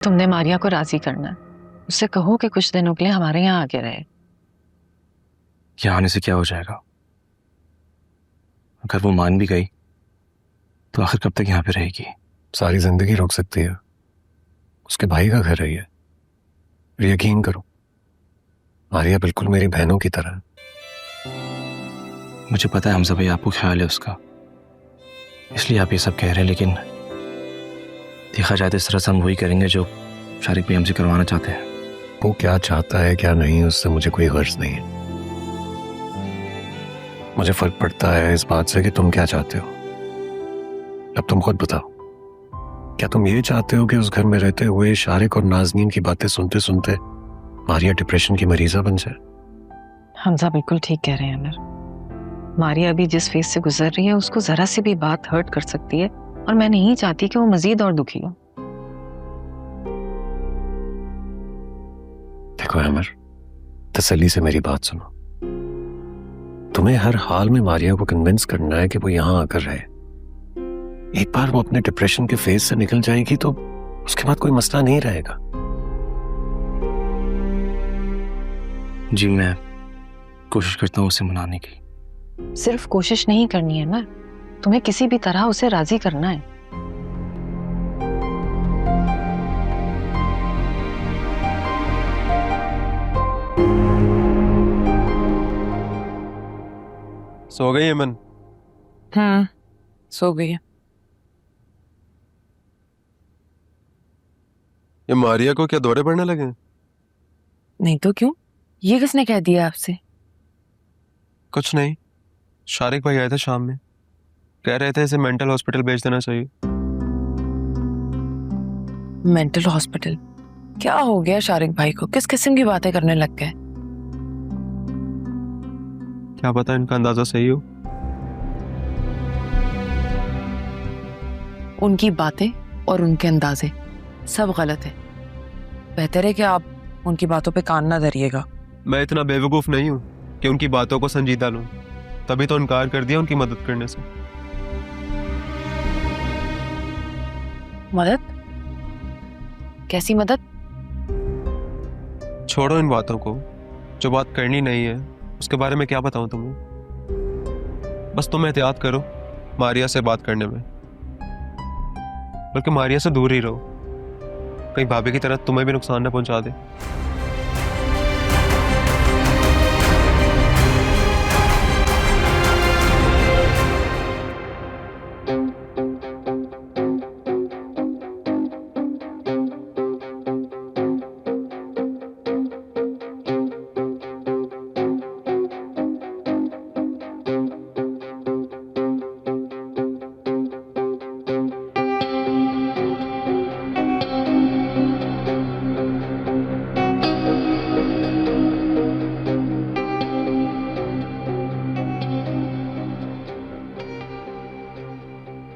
तुमने मारिया को राजी करना है। उससे कहो कि कुछ दिनों के लिए हमारे यहाँ आके रहे। यहाँ आने से क्या हो जाएगा? अगर वो मान भी गई तो आखिर कब तक यहाँ पे रहेगी? सारी जिंदगी रोक सकती है। उसके भाई का घर है ये। यकीन करो, मारिया बिल्कुल मेरी बहनों की तरह है। मुझे पता है हमजा भाई, आपको ख्याल है उसका, इसलिए आप ये सब कह रहे हैं, लेकिन देखा जाए तो इस तरह से हम वही करेंगे जो शारिक भाई हमसे करवाना चाहते हैं। वो क्या चाहता है क्या नहीं, उससे मुझे कोई गर्ज नहीं है। मुझे फर्क पड़ता है इस बात से कि तुम क्या चाहते हो। अब तुम खुद बताओ, क्या तुम ये चाहते हो कि उस घर में रहते हुए शारिक और नाज़नीन की बातें सुनते सुनते मारिया डिप्रेशन की मरीजा बन जाए? हमजा बिल्कुल ठीक कह रहे हैं अमर। मारिया अभी जिस फेज से गुजर रही है उसको जरा सी भी बात हर्ट कर सकती है, और मैं नहीं चाहती कि वो मजीद और दुखी हो। देखो अमर, तसल्ली से मेरी बात सुनो। तुम्हें हर हाल में मारिया को कन्विंस करना है कि वो यहां आकर रहे। एक बार वो अपने डिप्रेशन के फेज से निकल जाएगी तो उसके बाद कोई मसला नहीं रहेगा। जी, मैं कोशिश करता हूँ उसे मनाने की। सिर्फ कोशिश नहीं करनी है ना, तुम्हें किसी भी तरह उसे राजी करना है। सो गई अमन? सो गई है। ये मारिया को क्या दौरे पड़ने लगे हैं? नहीं तो क्यों, ये किसने कह दिया आपसे? कुछ नहीं, शारिक भाई आए थे शाम में, कह रहे थे इसे मेंटल हॉस्पिटल भेज देना चाहिए। Mental hospital? क्या हो गया शारिक भाई को? किस किस्म की बातें करने लग गए? क्या पता इनका अंदाजा सही हो। उनकी बातें और उनके अंदाजे सब गलत है। बेहतर है कि आप उनकी बातों पे कान ना धरिएगा। मैं इतना बेवकूफ नहीं हूं कि उनकी बातों को संजीदा लूं, तभी तो इनकार कर दिया उनकी मदद करने से। मदद? कैसी मदद? छोड़ो इन बातों को, जो बात करनी नहीं है उसके बारे में क्या बताऊं तुम्हें। बस तुम एहतियात करो मारिया से बात करने में, बल्कि मारिया से दूर ही रहो, कहीं भाभी की तरह तुम्हें भी नुकसान न पहुंचा दे।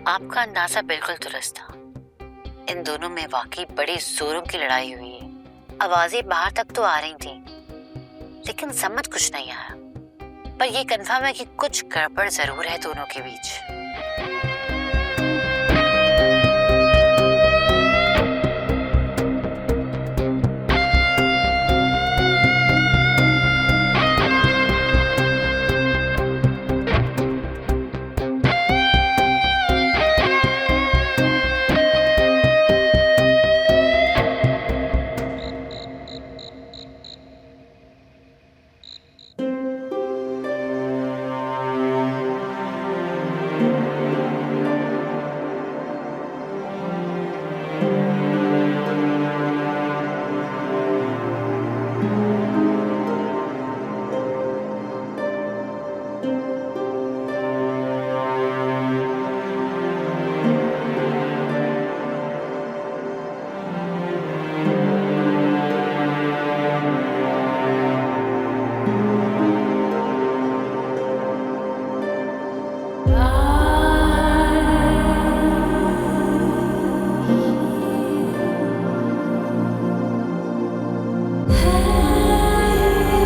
आपका अंदाजा बिल्कुल दुरुस्त था। इन दोनों में वाकई बड़ी जोरों की लड़ाई हुई है। आवाजें बाहर तक तो आ रही थी, लेकिन समझ कुछ नहीं आया। पर यह कंफर्म है कि कुछ गड़बड़ जरूर है दोनों के बीच।